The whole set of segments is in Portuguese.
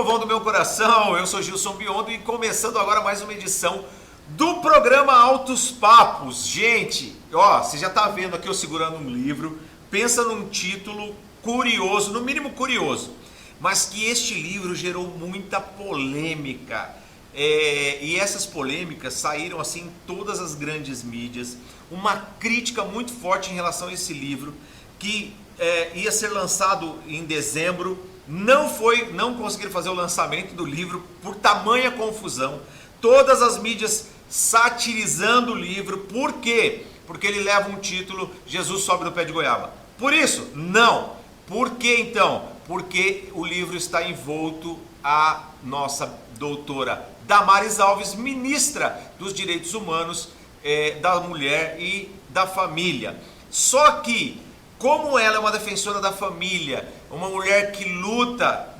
povão do meu coração, eu sou Gilson Biondo e começando agora mais uma edição do programa Altos Papos. Gente, ó, você já tá vendo aqui eu segurando um livro, pensa num título curioso, no mínimo curioso, mas que este livro gerou muita polêmica. E essas polêmicas saíram assim em todas as grandes mídias, uma crítica muito forte em relação a esse livro, que ia ser lançado em dezembro, não conseguiram fazer o lançamento do livro por tamanha confusão, todas as mídias satirizando o livro. Por quê? Porque ele leva um título, Jesus sobe no pé de goiaba. Por isso? Não. Por que então? Porque o livro está envolto a nossa doutora Damares Alves, ministra dos Direitos Humanos, da Mulher e da Família. Só que, como ela é uma defensora da família, uma mulher que luta,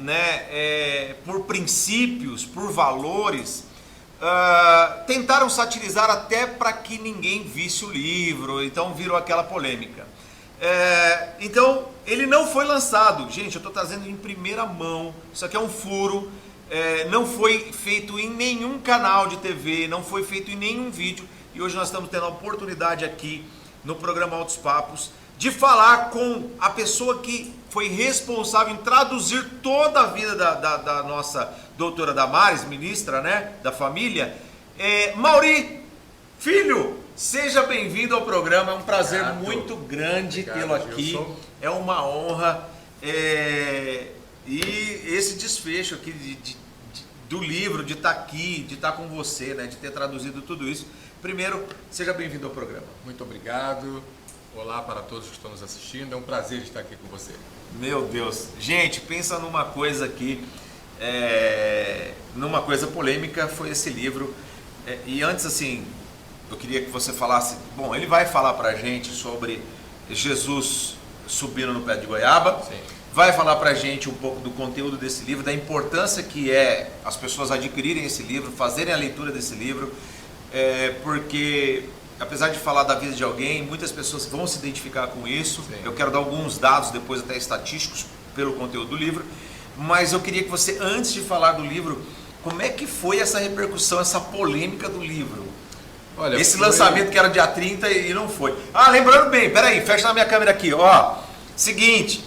por princípios, por valores, tentaram satirizar até para que ninguém visse o livro, então virou aquela polêmica. Então, ele não foi lançado. Gente, eu estou trazendo em primeira mão, isso aqui é um furo, não foi feito em nenhum canal de TV, não foi feito em nenhum vídeo, e hoje nós estamos tendo a oportunidade aqui no programa Altos Papos de falar com a pessoa que foi responsável em traduzir toda a vida da nossa doutora Damares, ministra, da família. Mauri Filho, seja bem-vindo ao programa, é um prazer muito grande tê-lo aqui, Gilson. É uma honra, e esse desfecho aqui do livro, de estar aqui, de estar com você, de ter traduzido tudo isso. Primeiro, seja bem-vindo ao programa. Muito obrigado. Olá para todos que estão nos assistindo, é um prazer estar aqui com você. Meu Deus, gente, pensa numa coisa aqui, numa coisa polêmica, foi esse livro, e antes assim, eu queria que você falasse, bom, ele vai falar pra gente sobre Jesus subindo no pé de goiaba. Sim. Vai falar pra gente um pouco do conteúdo desse livro, da importância que é as pessoas adquirirem esse livro, fazerem a leitura desse livro, porque apesar de falar da vida de alguém, muitas pessoas vão se identificar com isso. Sim. Eu quero dar alguns dados, depois até estatísticos, pelo conteúdo do livro, mas eu queria que você, antes de falar do livro, como é que foi essa repercussão, essa polêmica do livro? Olha, esse lançamento que era dia 30 e não foi. Lembrando bem, peraí, fecha na minha câmera aqui, ó. Seguinte,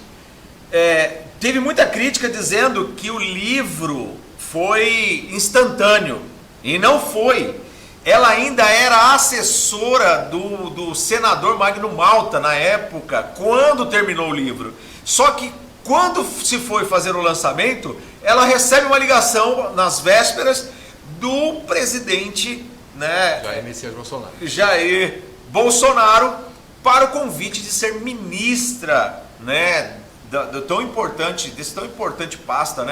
teve muita crítica dizendo que o livro foi instantâneo, e não foi. Ela ainda era assessora do senador Magno Malta na época, quando terminou o livro. Só que quando se foi fazer o lançamento, ela recebe uma ligação nas vésperas do presidente, Jair Messias Bolsonaro. Jair Bolsonaro, para o convite de ser ministra, desse tão importante pasta,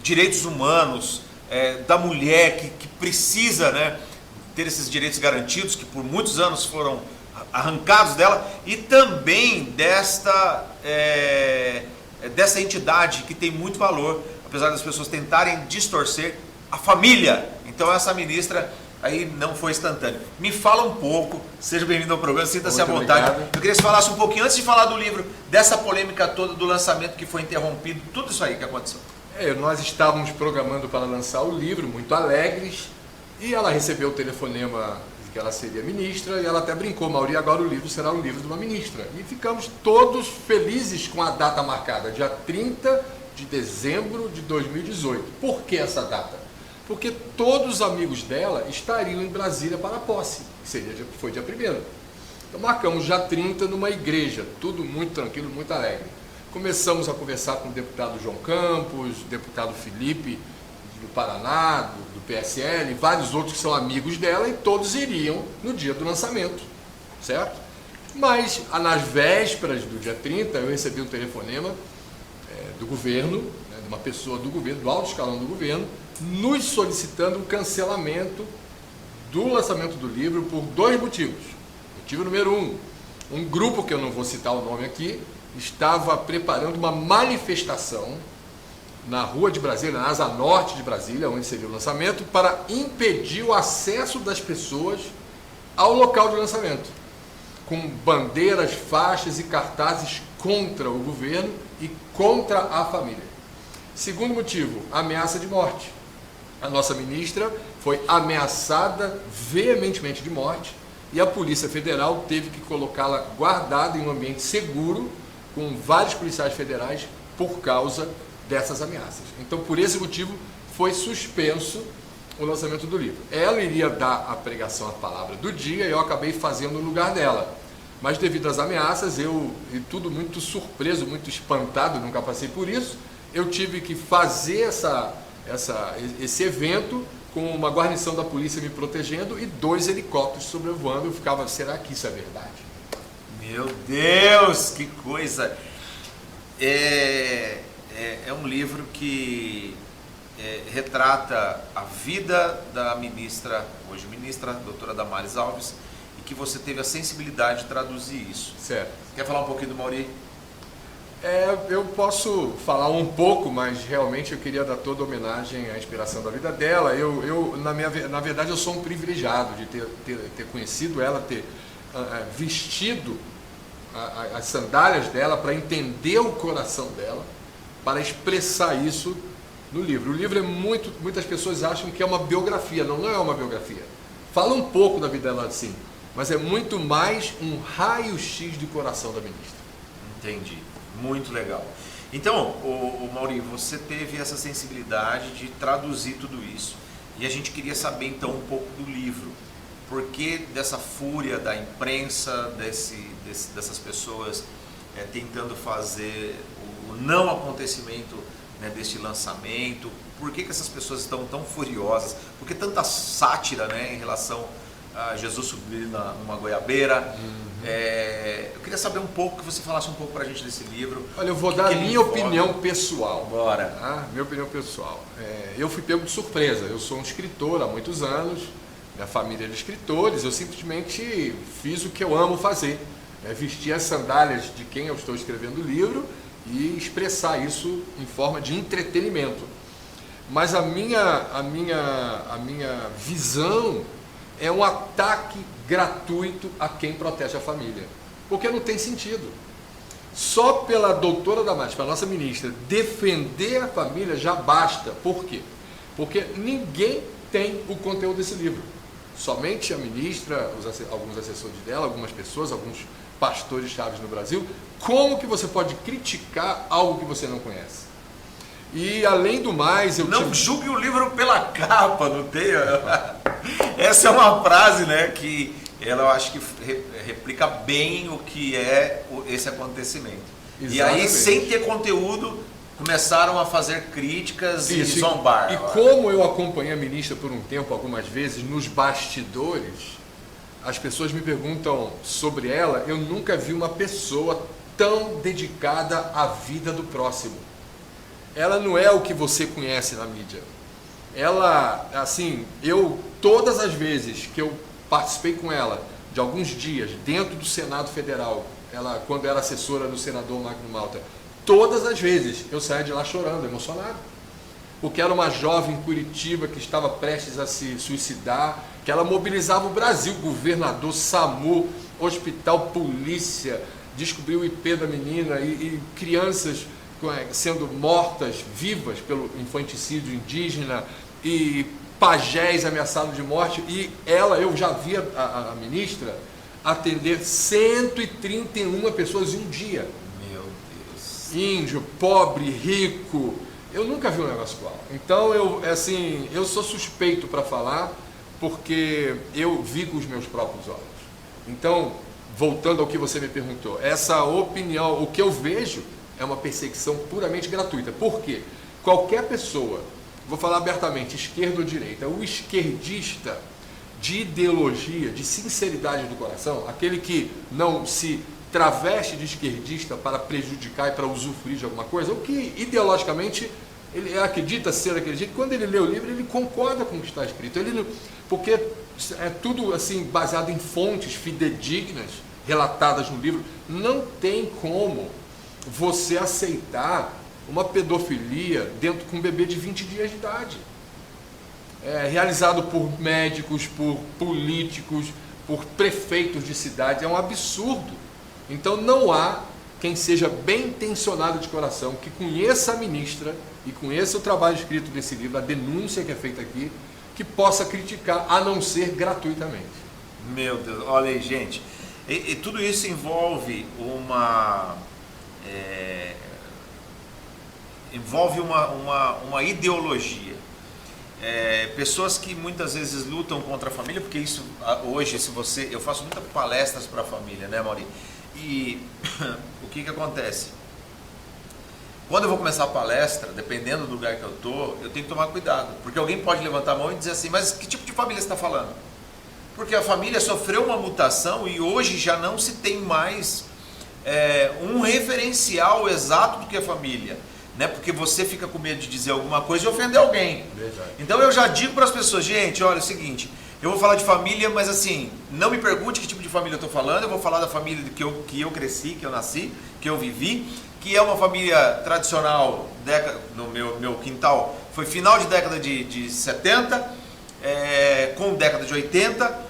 direitos humanos, da mulher que precisa, ter esses direitos garantidos, que por muitos anos foram arrancados dela, e também dessa entidade que tem muito valor, apesar das pessoas tentarem distorcer, a família. Então essa ministra aí não foi instantânea. Me fala um pouco, seja bem-vindo ao programa, sinta-se à vontade. Obrigado. Eu queria que você falasse um pouquinho, antes de falar do livro, dessa polêmica toda do lançamento que foi interrompido, tudo isso aí que aconteceu. Nós estávamos programando para lançar o livro, muito alegres, e ela recebeu o telefonema de que ela seria ministra, e ela até brincou, Mauri, agora o livro será um livro de uma ministra. E ficamos todos felizes com a data marcada, dia 30 de dezembro de 2018. Por que essa data? Porque todos os amigos dela estariam em Brasília para a posse, que foi dia 1º. Então marcamos dia 30 numa igreja, tudo muito tranquilo, muito alegre. Começamos a conversar com o deputado João Campos, o deputado Felipe do Paraná, do PSL, vários outros que são amigos dela, e todos iriam no dia do lançamento, certo? Mas nas vésperas do dia 30 eu recebi um telefonema do governo, de uma pessoa do governo, do alto escalão do governo, nos solicitando um cancelamento do lançamento do livro por 2 motivos. Motivo número 1, um grupo que eu não vou citar o nome aqui, estava preparando uma manifestação na rua de Brasília, na asa norte de Brasília, onde seria o lançamento, para impedir o acesso das pessoas ao local de lançamento, com bandeiras, faixas e cartazes contra o governo e contra a família. Segundo motivo, ameaça de morte. A nossa ministra foi ameaçada veementemente de morte e a Polícia Federal teve que colocá-la guardada em um ambiente seguro com vários policiais federais por causa dessas ameaças. Então, por esse motivo, foi suspenso o lançamento do livro. Ela iria dar a pregação, a palavra do dia, e eu acabei fazendo no lugar dela. Mas devido às ameaças, e tudo muito surpreso, muito espantado, nunca passei por isso, eu tive que fazer esse evento com uma guarnição da polícia me protegendo e 2 helicópteros sobrevoando. Eu ficava, será que isso é verdade? Meu Deus, que coisa! É um livro que retrata a vida da ministra, hoje ministra, doutora Damares Alves, e que você teve a sensibilidade de traduzir isso. Certo. Quer falar um pouquinho do Mauri? Eu posso falar um pouco, mas realmente eu queria dar toda a homenagem à inspiração da vida dela. Na verdade, eu sou um privilegiado de ter conhecido ela, ter vestido as sandálias dela para entender o coração dela, para expressar isso no livro. O livro muitas pessoas acham que é uma biografia, não é uma biografia. Fala um pouco da vida dela assim, mas é muito mais um raio-x do coração da ministra. Entendi. Muito legal. Então, o Mauri, você teve essa sensibilidade de traduzir tudo isso. E a gente queria saber então um pouco do livro. Por que dessa fúria da imprensa, dessas pessoas tentando fazer o não acontecimento, né, deste lançamento? Por que essas pessoas estão tão furiosas? Por que tanta sátira, né, em relação a Jesus subir numa goiabeira? Eu queria saber um pouco, que você falasse um pouco pra gente desse livro. Olha, eu vou dar a minha opinião pessoal. Bora. Tá? Minha opinião pessoal. Eu fui pego de surpresa. Eu sou um escritor há muitos anos, minha família é de escritores, eu simplesmente fiz o que eu amo fazer. Vestir as sandálias de quem eu estou escrevendo o livro e expressar isso em forma de entretenimento. Mas a minha visão é um ataque gratuito a quem protege a família, porque não tem sentido. Só pela doutora Damares, pela nossa ministra, defender a família já basta. Por quê? Porque ninguém tem o conteúdo desse livro. Somente a ministra, alguns assessores dela, algumas pessoas, alguns pastores chaves no Brasil. Como que você pode criticar algo que você não conhece? E além do mais, não julgue o livro pela capa, não tem? Essa é uma frase, né, que eu acho que replica bem o que é esse acontecimento. Exatamente. E aí, sem ter conteúdo, começaram a fazer críticas e zombar. E como eu acompanhei a ministra por um tempo, algumas vezes, nos bastidores, as pessoas me perguntam sobre ela. Eu nunca vi uma pessoa tão dedicada à vida do próximo. Ela não é o que você conhece na mídia. Ela, assim, todas as vezes que eu participei com ela, de alguns dias, dentro do Senado Federal, ela, quando era assessora do senador Magno Malta, todas as vezes eu saía de lá chorando, emocionado. Porque era uma jovem em Curitiba que estava prestes a se suicidar, que ela mobilizava o Brasil, governador, SAMU, hospital, polícia, descobriu o IP da menina e crianças sendo mortas vivas pelo infanticídio indígena e pajés ameaçados de morte. E eu já vi a ministra atender 131 pessoas em um dia. Meu Deus. Índio, pobre, rico. Eu nunca vi um negócio igual. Então eu sou suspeito para falar, porque eu vi com os meus próprios olhos. Então, voltando ao que você me perguntou, essa opinião, o que eu vejo é uma perseguição puramente gratuita. Por quê? Qualquer pessoa, vou falar abertamente, esquerda ou direita, o esquerdista de ideologia, de sinceridade do coração, aquele que não se traveste de esquerdista para prejudicar e para usufruir de alguma coisa, o que ideologicamente ele acredita ser aquele jeito, quando ele lê o livro ele concorda com o que está escrito, porque é tudo assim baseado em fontes fidedignas relatadas no livro. Não tem como você aceitar uma pedofilia dentro com um bebê de 20 dias de idade, realizado por médicos, por políticos, por prefeitos de cidade. É um absurdo. Então não há quem seja bem intencionado de coração, que conheça a ministra e conheça o trabalho escrito desse livro, a denúncia que é feita aqui, que possa criticar, a não ser gratuitamente. Meu Deus, olha aí, gente. E tudo isso envolve uma ideologia. Pessoas que muitas vezes lutam contra a família, porque isso hoje, eu faço muitas palestras para a família, né, Mauri? E o que acontece? Quando eu vou começar a palestra, dependendo do lugar que eu tô, eu tenho que tomar cuidado, porque alguém pode levantar a mão e dizer assim, mas que tipo de família você está falando? Porque a família sofreu uma mutação e hoje já não se tem mais um referencial exato do que é família, né? Porque você fica com medo de dizer alguma coisa e ofender alguém. Verdade. Então eu já digo para as pessoas, gente, olha, é o seguinte, eu vou falar de família, mas assim, não me pergunte que tipo de família eu estou falando, eu vou falar da família que eu cresci, que eu nasci, que eu vivi, que é uma família tradicional, no meu quintal, foi final de década de 70, com década de 80,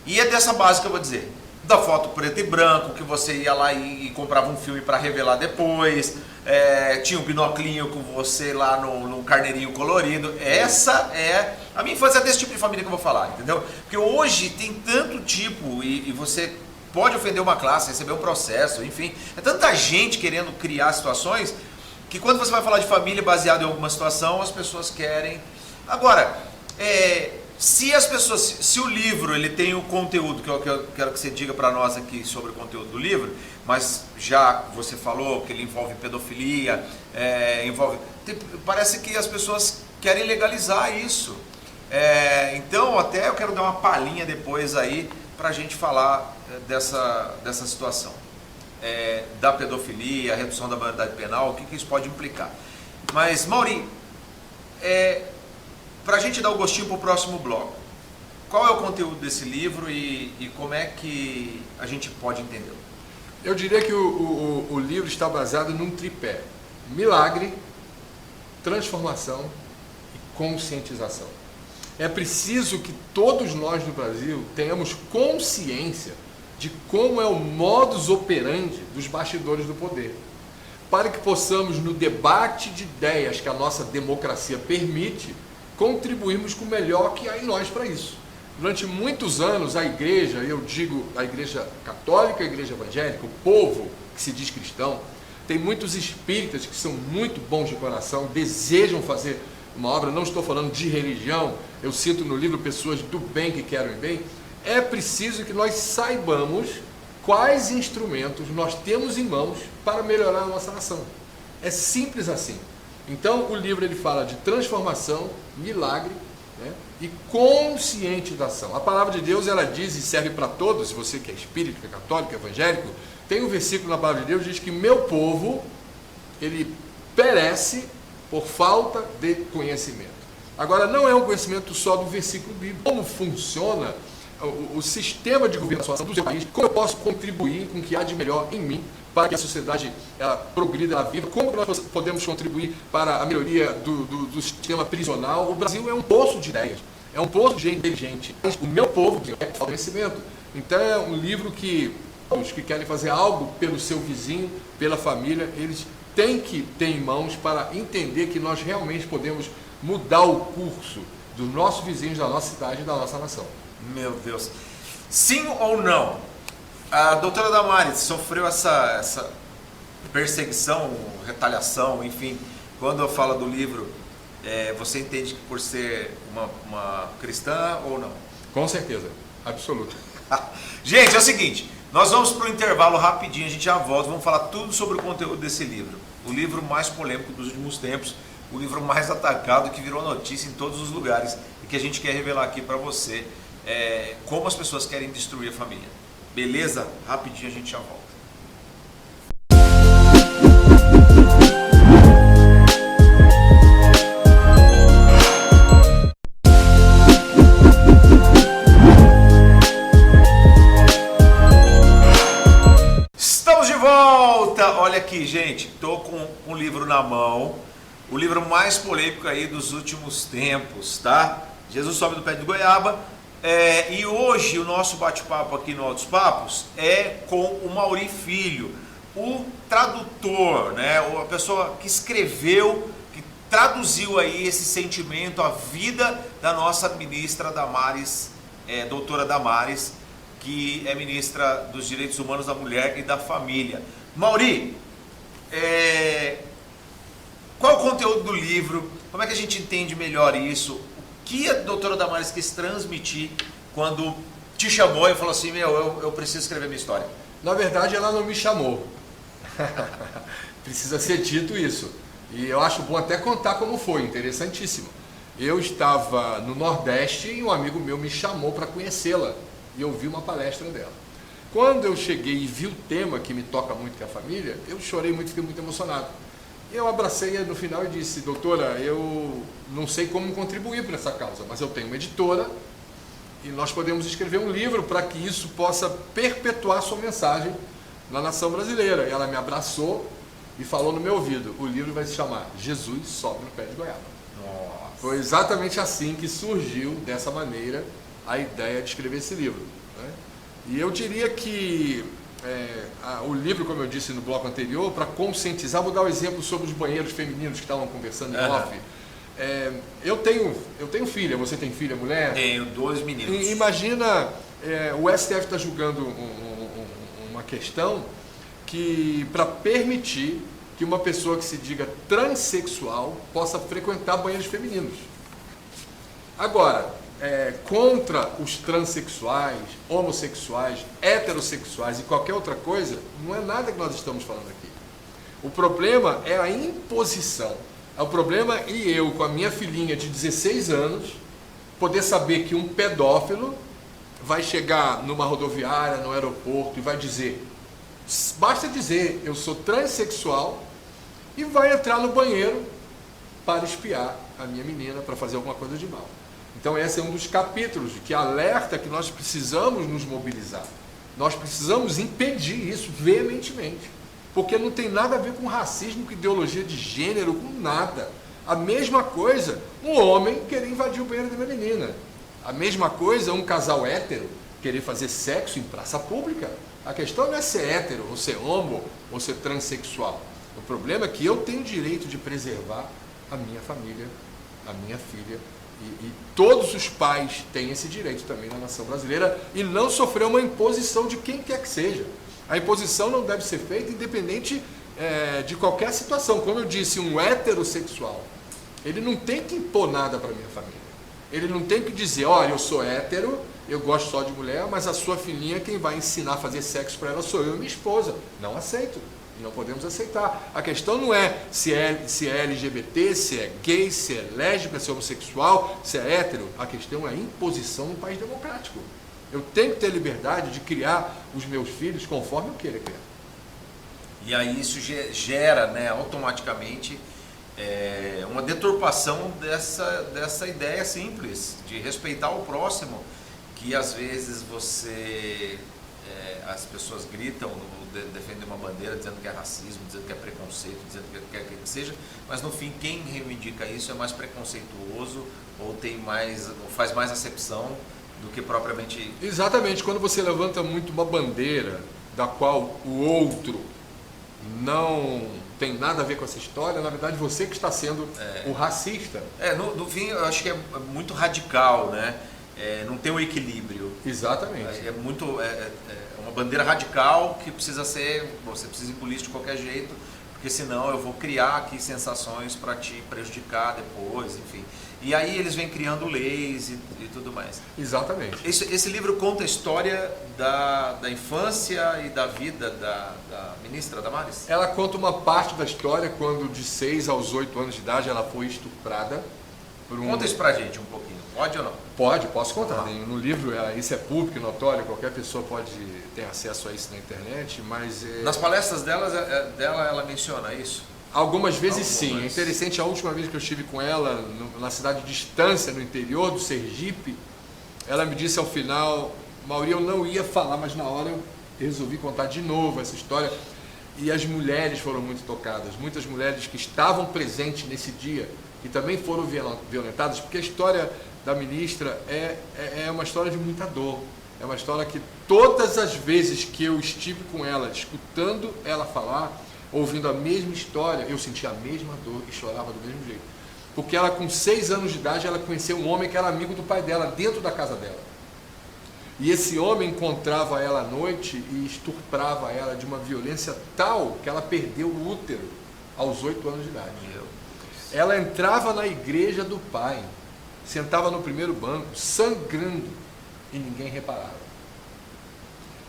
e é dessa base que eu vou dizer. Da foto preto e branco, que você ia lá e comprava um filme para revelar depois, tinha um binoclinho com você lá no carneirinho colorido. Essa é a minha infância, é desse tipo de família que eu vou falar, entendeu? Porque hoje tem tanto tipo, e você pode ofender uma classe, receber um processo, enfim, é tanta gente querendo criar situações, que quando você vai falar de família baseado em alguma situação, as pessoas querem. Agora, se o livro ele tem o conteúdo que eu quero que você diga para nós aqui sobre o conteúdo do livro, mas já você falou que ele envolve pedofilia, parece que as pessoas querem legalizar isso. Então até eu quero dar uma palhinha depois aí para a gente falar dessa situação da pedofilia, a redução da maioridade penal, o que isso pode implicar. Mas Mauri, para a gente dar o gostinho para o próximo bloco, qual é o conteúdo desse livro e como é que a gente pode entendê-lo? Eu diria que o livro está baseado num tripé: milagre, transformação e conscientização. É preciso que todos nós no Brasil tenhamos consciência de como é o modus operandi dos bastidores do poder, para que possamos, no debate de ideias que a nossa democracia permite, contribuirmos com o melhor que há em nós para isso. Durante muitos anos a igreja, eu digo a igreja católica, a igreja evangélica, o povo que se diz cristão, tem muitos espíritas que são muito bons de coração, desejam fazer uma obra, não estou falando de religião, eu cito no livro pessoas do bem que querem bem. É preciso que nós saibamos quais instrumentos nós temos em mãos para melhorar a nossa nação. É simples assim. Então o livro ele fala de transformação, milagre, né, e conscientização. A palavra de Deus ela diz e serve para todos, se você que é espírita, que é católico, evangélico, tem um versículo na palavra de Deus que diz que meu povo ele perece por falta de conhecimento. Agora não é um conhecimento só do versículo bíblico. Como funciona o sistema de governação do seu país, como eu posso contribuir com o que há de melhor em mim para que a sociedade ela progrida, ela viva, como nós podemos contribuir para a melhoria do sistema prisional. O Brasil é um poço de ideias, é um poço de gente inteligente. O meu povo quer conhecimento. Então é um livro que os que querem fazer algo pelo seu vizinho, pela família, eles têm que ter em mãos para entender que nós realmente podemos mudar o curso dos nossos vizinhos, da nossa cidade e da nossa nação. Meu Deus. Sim ou não? A doutora Damares sofreu essa perseguição, retaliação, enfim. Quando eu falo do livro, você entende que por ser uma cristã ou não? Com certeza, absoluto. Gente, é o seguinte, nós vamos para o intervalo rapidinho, a gente já volta, vamos falar tudo sobre o conteúdo desse livro. O livro mais polêmico dos últimos tempos, o livro mais atacado, que virou notícia em todos os lugares e que a gente quer revelar aqui para você como as pessoas querem destruir a família. Beleza? Rapidinho a gente já volta. Estamos de volta! Olha aqui, gente, tô com um livro na mão, o livro mais polêmico aí dos últimos tempos, tá? Jesus sobe do pé de goiaba. E hoje o nosso bate-papo aqui no Altos Papos é com o Mauri Filho, o tradutor, né? Ou a pessoa que escreveu, que traduziu aí esse sentimento, a vida da nossa ministra Damares, doutora Damares, que é ministra dos Direitos Humanos da Mulher e da Família. Mauri, qual é o conteúdo do livro? Como é que a gente entende melhor isso? O que a doutora Damares quis transmitir quando te chamou e falou assim, eu preciso escrever minha história? Na verdade, ela não me chamou. Precisa ser dito isso. E eu acho bom até contar como foi, interessantíssimo. Eu estava no Nordeste e um amigo meu me chamou para conhecê-la. E eu vi uma palestra dela. Quando eu cheguei e vi o tema que me toca muito, que é a família, eu chorei muito, fiquei muito emocionado. Eu abracei no final e disse, doutora, eu não sei como contribuir para essa causa, mas eu tenho uma editora e nós podemos escrever um livro para que isso possa perpetuar sua mensagem na nação brasileira. E ela me abraçou e falou no meu ouvido, o livro vai se chamar Jesus Sobe no Pé de Goiaba. Nossa. Foi exatamente assim que surgiu, dessa maneira, a ideia de escrever esse livro, né? E eu diria que o livro, como eu disse no bloco anterior, para conscientizar, vou dar um exemplo sobre os banheiros femininos que estavam conversando em off. Eu tenho filha, você tem filha, mulher? Tenho 2 meninos. Imagina, o STF está julgando uma questão que para permitir que uma pessoa que se diga transexual possa frequentar banheiros femininos. Agora, contra os transexuais, homossexuais, heterossexuais e qualquer outra coisa, não é nada que nós estamos falando aqui. O problema é a imposição. O problema é eu, com a minha filhinha de 16 anos, poder saber que um pedófilo vai chegar numa rodoviária, no aeroporto e vai dizer, basta dizer, eu sou transexual, e vai entrar no banheiro para espiar a minha menina, para fazer alguma coisa de mal. Então esse é um dos capítulos que alerta que nós precisamos nos mobilizar. Nós precisamos impedir isso veementemente. Porque não tem nada a ver com racismo, com ideologia de gênero, com nada. A mesma coisa, um homem querer invadir o banheiro da minha menina. A mesma coisa, um casal hétero querer fazer sexo em praça pública. A questão não é ser hétero, ou ser homo, ou ser transexual. O problema é que eu tenho o direito de preservar a minha família, a minha filha, e todos os pais têm esse direito também na nação brasileira e não sofrer uma imposição de quem quer que seja. A imposição não deve ser feita independente de qualquer situação. Como eu disse, um heterossexual, ele não tem que impor nada para a minha família. Ele não tem que dizer, olha, eu sou hétero, eu gosto só de mulher, mas a sua filhinha, quem vai ensinar a fazer sexo para ela sou eu e minha esposa. Não aceito. Não podemos aceitar. A questão não é se é LGBT, se é gay, se é lésbica, se é homossexual, se é hétero. A questão é a imposição num país democrático. Eu tenho que ter liberdade de criar os meus filhos conforme eu queira criar. E aí isso gera, né, automaticamente uma deturpação dessa ideia simples de respeitar o próximo, que às vezes as pessoas gritam, defendem uma bandeira dizendo que é racismo, dizendo que é preconceito, dizendo que quer que seja, mas no fim quem reivindica isso é mais preconceituoso ou faz mais acepção do que propriamente... Exatamente, quando você levanta muito uma bandeira da qual o outro não tem nada a ver com essa história, na verdade você que está sendo o racista. No fim eu acho que é muito radical, né? Não tem um equilíbrio. Exatamente. É uma bandeira radical que você precisa engolir de qualquer jeito, porque senão eu vou criar aqui sensações para te prejudicar depois, enfim. E aí eles vêm criando leis e tudo mais. Exatamente. Esse livro conta a história da infância e da vida da ministra Damares? Ela conta uma parte da história quando de 6 aos 8 anos de idade ela foi estuprada por um... Conta isso pra gente um pouquinho, pode ou não? Posso contar. No livro, isso é público, notório, qualquer pessoa pode ter acesso a isso na internet, mas... Nas palestras dela, ela menciona isso? Algumas vezes sim. É interessante, a última vez que eu estive com ela, na cidade de Estância, no interior do Sergipe, ela me disse ao final, Mauri, eu não ia falar, mas na hora eu resolvi contar de novo essa história. E as mulheres foram muito tocadas, muitas mulheres que estavam presentes nesse dia e também foram violentadas, porque a história da ministra é uma história de muita dor. é uma história que todas as vezes que eu estive com ela, escutando ela falar, ouvindo a mesma história, eu sentia a mesma dor e chorava do mesmo jeito. Porque ela, com 6 anos de idade, ela conheceu um homem que era amigo do pai dela, dentro da casa dela. E esse homem encontrava ela à noite e estuprava ela de uma violência tal que ela perdeu o útero aos 8 anos de idade. Ela entrava na igreja do pai, sentava no primeiro banco, sangrando, e ninguém reparava.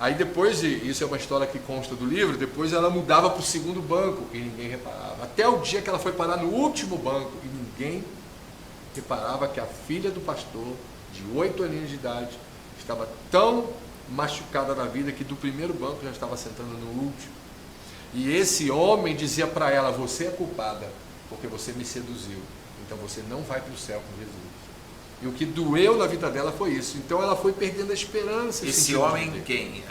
Aí depois, isso é uma história que consta do livro, depois ela mudava para o segundo banco e ninguém reparava. Até o dia que ela foi parar no último banco e ninguém reparava que a filha do pastor, de 8 aninhos de idade, estava tão machucada na vida que do primeiro banco já estava sentando no último. E esse homem dizia para ela: você é culpada porque você me seduziu, então você não vai para o céu com Jesus. E o que doeu na vida dela foi isso. Então ela foi perdendo a esperança. Esse homem quem?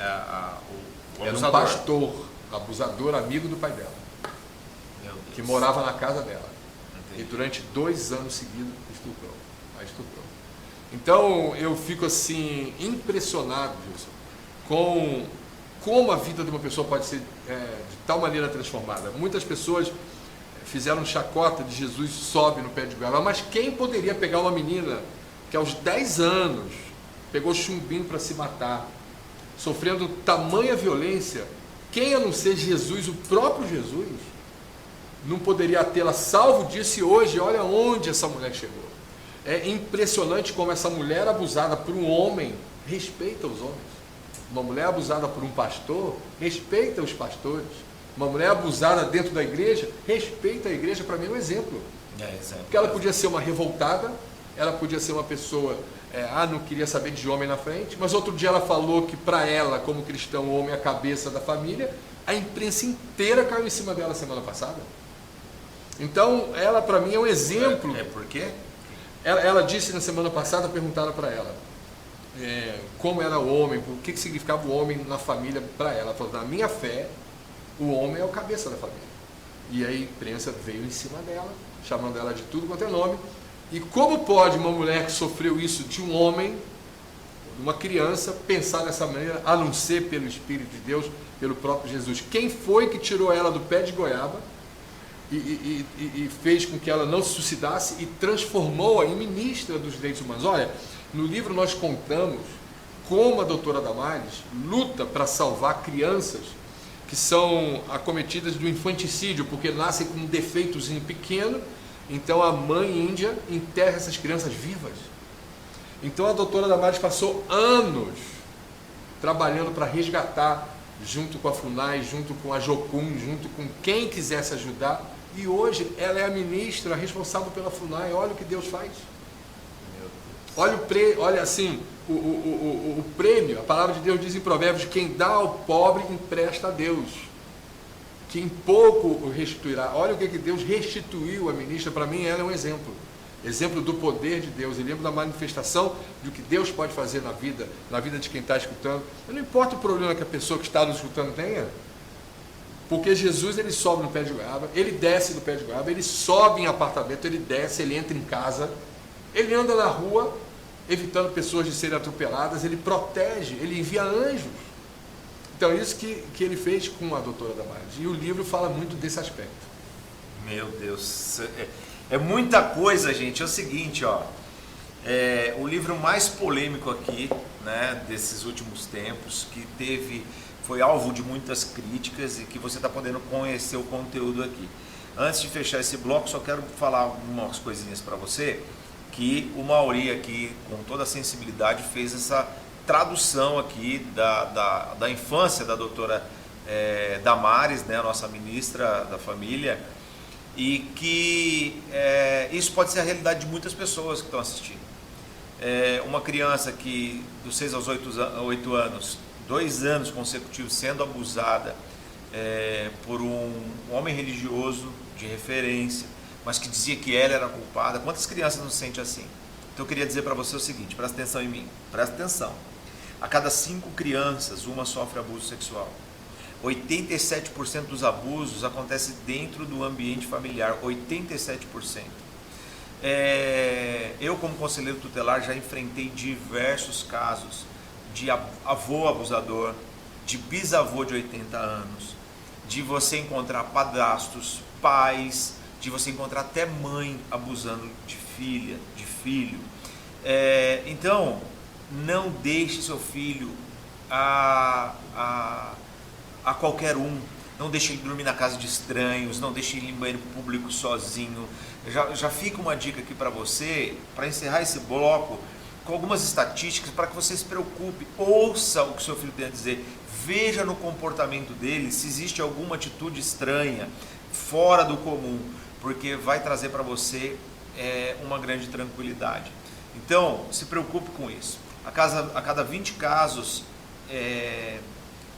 O era um pastor, abusador, amigo do pai dela, que morava na casa dela. Entendi. E durante 2 anos seguidos a estuprou. Então eu fico assim impressionado, Gilson, com como a vida de uma pessoa pode ser de tal maneira transformada. Muitas pessoas fizeram chacota de Jesus sobe no pé de goiaba, mas quem poderia pegar uma menina que aos 10 anos pegou chumbinho para se matar, sofrendo tamanha violência, quem a não ser Jesus, o próprio Jesus, não poderia tê-la salvo disso? E hoje, olha onde essa mulher chegou. É impressionante como essa mulher abusada por um homem respeita os homens. Uma mulher abusada por um pastor respeita os pastores. Uma mulher abusada dentro da igreja respeita a igreja. Para mim é um exemplo. Porque ela podia ser uma revoltada, ela podia ser uma pessoa, não queria saber de homem na frente, mas outro dia ela falou que para ela, como cristão, o homem é a cabeça da família. A imprensa inteira caiu em cima dela semana passada. Então, ela para mim é um exemplo. Por quê? Ela disse na semana passada, perguntaram para ela como era o homem, o que significava o homem na família para ela. Ela falou: na minha fé, o homem é o cabeça da família. E a imprensa veio em cima dela, chamando ela de tudo quanto é nome. E como pode uma mulher que sofreu isso de um homem, uma criança, pensar dessa maneira, a não ser pelo Espírito de Deus, pelo próprio Jesus? Quem foi que tirou ela do pé de goiaba e fez com que ela não se suicidasse e transformou-a em ministra dos direitos humanos? Olha, no livro nós contamos como a doutora Damares luta para salvar crianças que são acometidas do infanticídio, porque nascem com um defeitozinho pequeno, então a mãe índia enterra essas crianças vivas. Então a doutora Damares passou anos trabalhando para resgatar, junto com a FUNAI, junto com a Jocum, junto com quem quisesse ajudar, e hoje ela é a ministra responsável pela FUNAI. Olha o que Deus faz. Olha assim, o prêmio, a palavra de Deus diz em Provérbios: quem dá ao pobre empresta a Deus, que em pouco o restituirá. Olha o que Deus restituiu a ministra. Para mim ela é um exemplo do poder de Deus, e lembro da manifestação do que Deus pode fazer na vida de quem está escutando. Não importa o problema que a pessoa que está nos escutando tenha, porque Jesus, ele sobe no pé de goiaba, ele desce do pé de goiaba, ele sobe em apartamento, ele desce, ele entra em casa, ele anda na rua, evitando pessoas de serem atropeladas, ele protege, ele envia anjos. Então, isso que ele fez com a doutora Damares. E o livro fala muito desse aspecto. Meu Deus, é muita coisa, gente. É o seguinte, ó, o livro mais polêmico aqui, né, desses últimos tempos, que foi alvo de muitas críticas e que você está podendo conhecer o conteúdo aqui. Antes de fechar esse bloco, só quero falar algumas coisinhas para você, que o Mauri aqui, com toda a sensibilidade, fez essa tradução aqui da infância da doutora Damares, né, a nossa ministra da família, e que isso pode ser a realidade de muitas pessoas que estão assistindo. Uma criança que dos 6 aos 8 anos, 2 anos consecutivos sendo abusada por um homem religioso de referência, mas que dizia que ela era culpada. Quantas crianças não se sentem assim? Então eu queria dizer para você o seguinte: presta atenção em mim, presta atenção. A cada 5 crianças, uma sofre abuso sexual. 87% dos abusos acontecem dentro do ambiente familiar, 87%. Eu, como conselheiro tutelar, já enfrentei diversos casos de avô abusador, de bisavô de 80 anos, de você encontrar padrastos, pais, de você encontrar até mãe abusando de filha, de filho. Então, não deixe seu filho a qualquer um. Não deixe ele dormir na casa de estranhos, não deixe ele ir em banheiro público sozinho. Já fica uma dica aqui para você, para encerrar esse bloco, com algumas estatísticas para que você se preocupe. Ouça o que seu filho tem a dizer, veja no comportamento dele se existe alguma atitude estranha, fora do comum, porque vai trazer para você uma grande tranquilidade. Então, se preocupe com isso. A cada 20 casos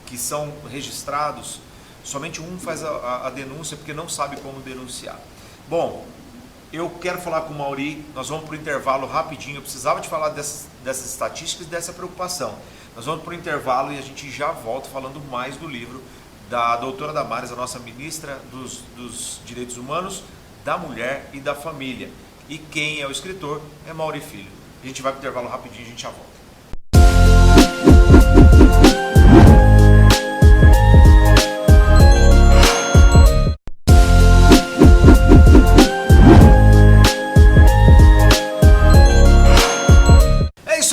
que são registrados, somente um faz a denúncia porque não sabe como denunciar. Bom, eu quero falar com o Mauri, nós vamos para o intervalo rapidinho, eu precisava te falar dessas estatísticas e dessa preocupação. Nós vamos para o intervalo e a gente já volta falando mais do livro da doutora Damares, a nossa ministra dos Direitos Humanos, da Mulher e da Família. E quem é o escritor é Mauri Filho. A gente vai para o intervalo rapidinho e a gente já volta.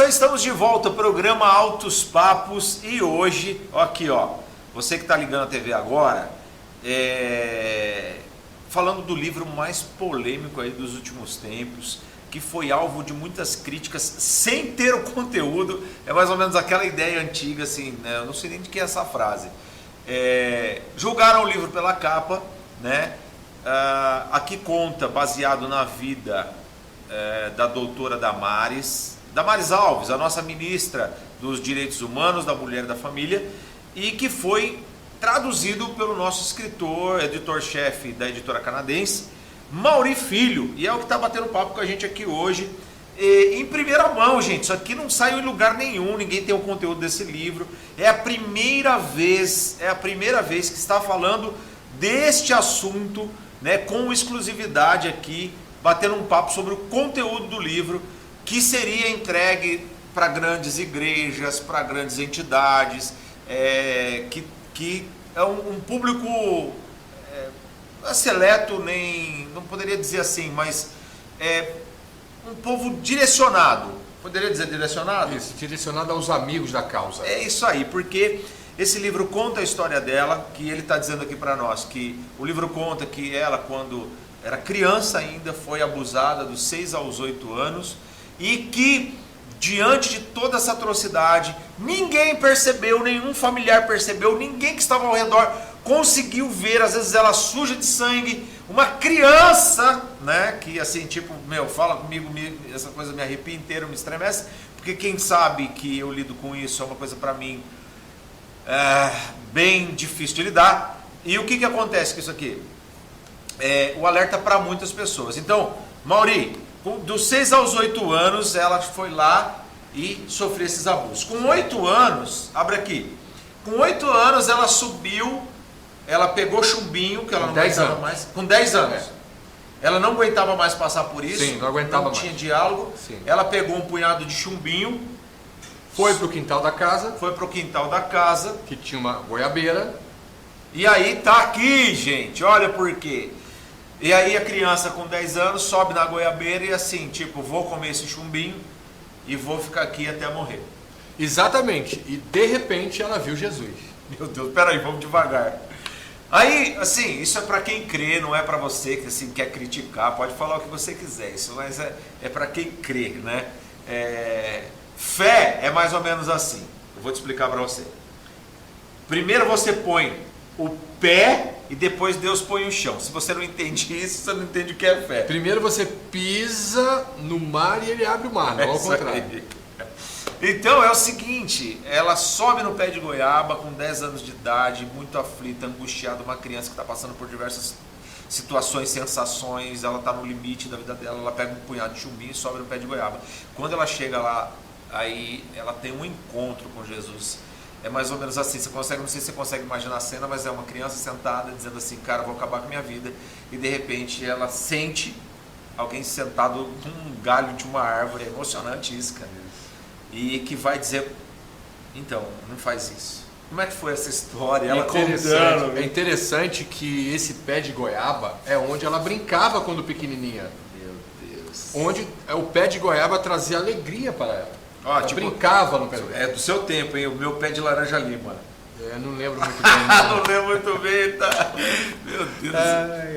Estamos de volta ao programa Altos Papos e hoje, aqui ó, você que está ligando a TV agora, falando do livro mais polêmico aí dos últimos tempos, que foi alvo de muitas críticas sem ter o conteúdo, é mais ou menos aquela ideia antiga assim, né? Eu não sei nem de que é essa frase. Julgaram o livro pela capa, né? Aqui conta, baseado na vida da doutora Damares Alves, a nossa ministra dos Direitos Humanos, da Mulher e da Família, e que foi traduzido pelo nosso escritor, editor-chefe da editora canadense, Mauri Filho, e é o que está batendo papo com a gente aqui hoje, em primeira mão, gente. Isso aqui não saiu em lugar nenhum, ninguém tem o conteúdo desse livro, é a primeira vez que está falando deste assunto, né, com exclusividade aqui, batendo um papo sobre o conteúdo do livro, que seria entregue para grandes igrejas, para grandes entidades, que é um público seleto, não poderia dizer assim, mas um povo direcionado. Poderia dizer direcionado? Isso, direcionado aos amigos da causa. É isso aí, porque esse livro conta a história dela, que ele está dizendo aqui para nós, que o livro conta que ela, quando era criança ainda, foi abusada dos 6 aos 8 anos, e que, diante de toda essa atrocidade, ninguém percebeu, nenhum familiar percebeu, ninguém que estava ao redor conseguiu ver, às vezes ela suja de sangue, uma criança, né, que assim, tipo, fala comigo, essa coisa me arrepia inteiro, me estremece, porque quem sabe que eu lido com isso é uma coisa para mim bem difícil de lidar. E o que acontece com isso aqui? O alerta para muitas pessoas. Então, Mauri, dos 6 aos 8 anos, ela foi lá e sofreu esses abusos. Com 8 anos, abre aqui, com 8 anos ela subiu, ela pegou chumbinho, que ela não aguentava mais, com 10 anos. Ela não aguentava mais passar por isso. Sim, não aguentava mais. Não tinha diálogo. Sim. Ela pegou um punhado de chumbinho, foi pro quintal da casa, que tinha uma goiabeira. E aí tá aqui, gente, olha por quê. E aí a criança com 10 anos sobe na goiabeira e assim, tipo, vou comer esse chumbinho e vou ficar aqui até morrer. Exatamente. E de repente ela viu Jesus. Meu Deus, peraí, vamos devagar. Aí, assim, isso é para quem crê, não é para você que assim, quer criticar, pode falar o que você quiser, isso, mas é para quem crê, né? Fé é mais ou menos assim, eu vou te explicar para você. Primeiro você põe o pé e depois Deus põe o chão. Se você não entende isso, você não entende o que é fé. Primeiro você pisa no mar e ele abre o mar, não ao contrário. Então é o seguinte, ela sobe no pé de goiaba com 10 anos de idade, muito aflita, angustiada, uma criança que está passando por diversas situações, sensações, ela está no limite da vida dela, ela pega um punhado de chumbinho e sobe no pé de goiaba. Quando ela chega lá, aí ela tem um encontro com Jesus. É mais ou menos assim, não sei se você consegue imaginar a cena, mas é uma criança sentada dizendo assim, cara, vou acabar com a minha vida. E de repente ela sente alguém sentado num galho de uma árvore, é emocionante isso, cara. E que vai dizer Então, não faz isso. Como é que foi essa história? É interessante que esse pé de goiaba é onde ela brincava quando pequenininha. Meu Deus. Onde o pé de goiaba trazia alegria para ela. Ó, ela brincava no pé de goiaba. É do seu tempo, hein? O meu pé de laranja lima. Não lembro muito bem. Não lembro muito bem, tá? Meu Deus.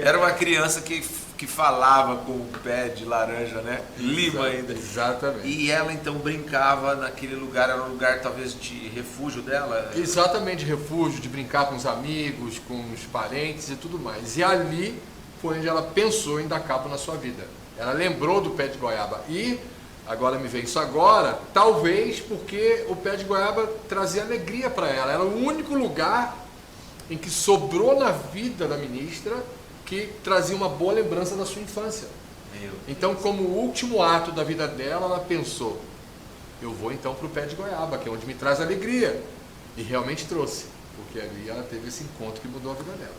Era uma criança que falava com o pé de laranja, né? Lima ainda. Exatamente. E ela então brincava naquele lugar, era um lugar talvez de refúgio dela? Exatamente, de refúgio, de brincar com os amigos, com os parentes e tudo mais. E ali foi onde ela pensou em dar cabo na sua vida. Ela lembrou do pé de goiaba. E, agora me vem isso agora, talvez porque o pé de goiaba trazia alegria para ela. Era o único lugar em que sobrou na vida da ministra que trazia uma boa lembrança da sua infância. Então, como último ato da vida dela, ela pensou, eu vou então para o pé de goiaba, que é onde me traz alegria. E realmente trouxe, porque ali ela teve esse encontro que mudou a vida dela.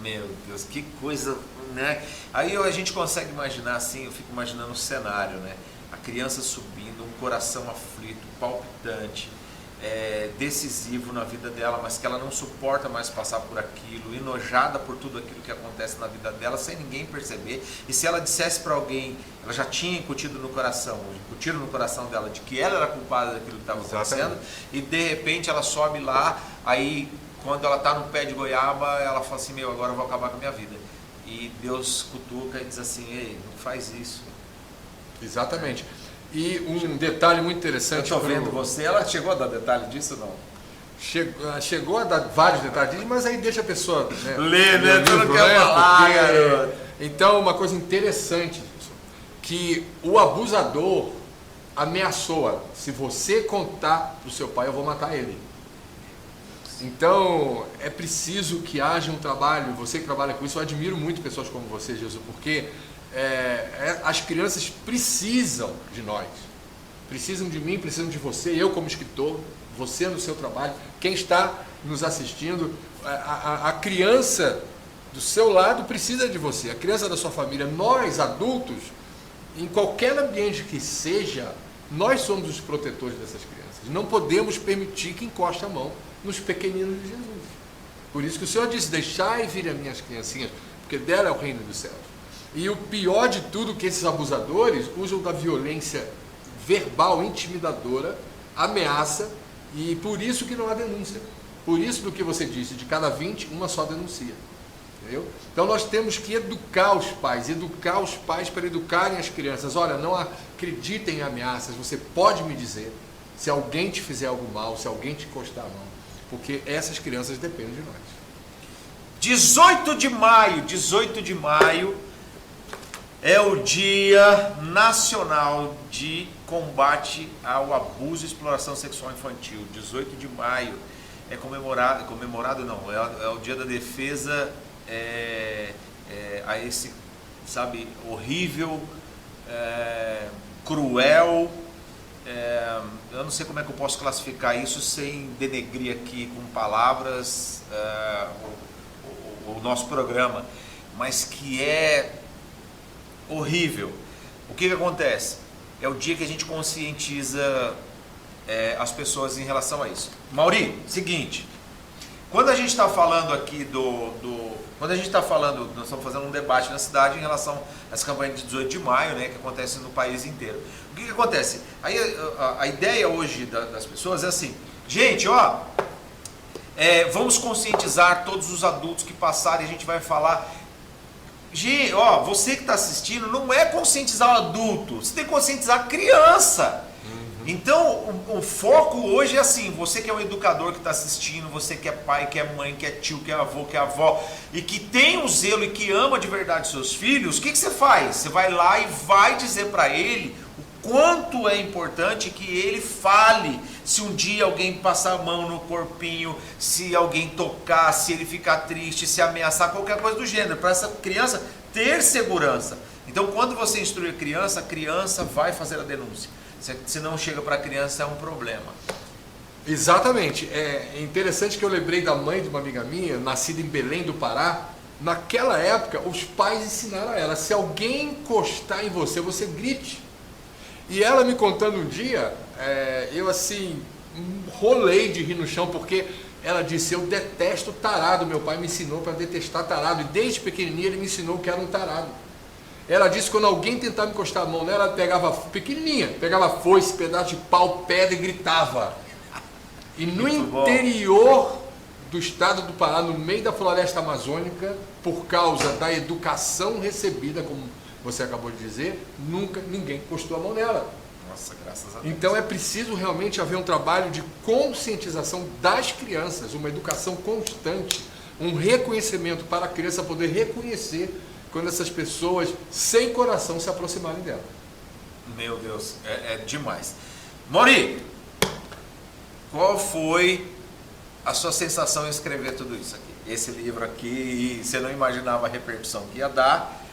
Meu Deus, que coisa, né? Aí a gente consegue imaginar assim, eu fico imaginando o cenário, né? A criança subindo, um coração aflito, palpitante, decisivo na vida dela, mas que ela não suporta mais passar por aquilo, enojada por tudo aquilo que acontece na vida dela, sem ninguém perceber. E se ela dissesse para alguém, ela já tinha incutido no coração dela de que ela era culpada daquilo que estava acontecendo, e de repente ela sobe lá, aí quando ela está no pé de goiaba, ela fala assim, agora eu vou acabar com a minha vida. E Deus cutuca e diz assim, ei, não faz isso. Exatamente. E um detalhe muito interessante... Eu estou vendo você, ela chegou a dar detalhe disso ou não? Chegou a dar vários detalhes disso, mas aí deixa a pessoa... Ler, né? Tu não quer falar, garoto. Então, uma coisa interessante, que o abusador ameaçou-a. Se você contar para o seu pai, eu vou matar ele. Então, é preciso que haja um trabalho, você que trabalha com isso, eu admiro muito pessoas como você, Jesus, porque as crianças precisam de nós, precisam de mim, precisam de você, eu como escritor, você no seu trabalho, quem está nos assistindo, a criança do seu lado precisa de você, a criança da sua família, nós adultos, em qualquer ambiente que seja, nós somos os protetores dessas crianças, não podemos permitir que encoste a mão nos pequeninos de Jesus. Por isso que o Senhor disse, deixai vir as minhas criancinhas, porque dela é o reino dos céus. E o pior de tudo que esses abusadores usam da violência verbal, intimidadora, ameaça, e por isso que não há denúncia. Por isso do que você disse, de cada 20, uma só denuncia. Entendeu? Então nós temos que educar os pais para educarem as crianças. Olha, não acreditem em ameaças, você pode me dizer se alguém te fizer algo mal, se alguém te encostar a mão, porque essas crianças dependem de nós. 18 de maio é o Dia Nacional de Combate ao Abuso e Exploração Sexual Infantil. 18 de maio é comemorado não, é o dia da defesa a esse, sabe, horrível, cruel, eu não sei como é que eu posso classificar isso sem denegrir aqui com palavras o nosso programa, mas que é horrível. O que acontece? É o dia que a gente conscientiza as pessoas em relação a isso. Mauri, seguinte, quando a gente está falando aqui quando a gente está falando, nós estamos fazendo um debate na cidade em relação a essa campanha de 18 de maio, né, que acontece no país inteiro. O que acontece? Aí a ideia hoje das pessoas é assim, gente, ó, vamos conscientizar todos os adultos que passarem, a gente vai falar. Gente, ó, você que está assistindo, não é conscientizar o adulto, você tem que conscientizar a criança. Então, o foco hoje é assim, você que é um educador que está assistindo, você que é pai, que é mãe, que é tio, que é avô, que é avó, e que tem um zelo e que ama de verdade seus filhos, o que você faz? Você vai lá e vai dizer para ele o quanto é importante que ele fale se um dia alguém passar a mão no corpinho, se alguém tocar, se ele ficar triste, se ameaçar, qualquer coisa do gênero, para essa criança ter segurança. Então, quando você instrui a criança vai fazer a denúncia. Se não chega para a criança, é um problema. Exatamente. É interessante que eu lembrei da mãe de uma amiga minha, nascida em Belém do Pará. Naquela época, os pais ensinaram a ela, se alguém encostar em você, você grite. E ela me contando um dia, eu assim, rolei de rir no chão, porque ela disse, eu detesto tarado, meu pai me ensinou para detestar tarado, e desde pequenininha ele me ensinou que era um tarado. Ela disse que quando alguém tentava encostar a mão nela, ela pegava, pequenininha, pegava foice, pedaço de pau, pedra e gritava. E no interior do estado do Pará, no meio da floresta amazônica, por causa da educação recebida, como você acabou de dizer, nunca ninguém encostou a mão nela. Nossa, graças a Deus. Então é preciso realmente haver um trabalho de conscientização das crianças, uma educação constante, um reconhecimento para a criança poder reconhecer quando essas pessoas sem coração se aproximarem dela. Meu Deus, é demais. Mauri, qual foi a sua sensação em escrever tudo isso aqui? Esse livro aqui, você não imaginava a repercussão que ia dar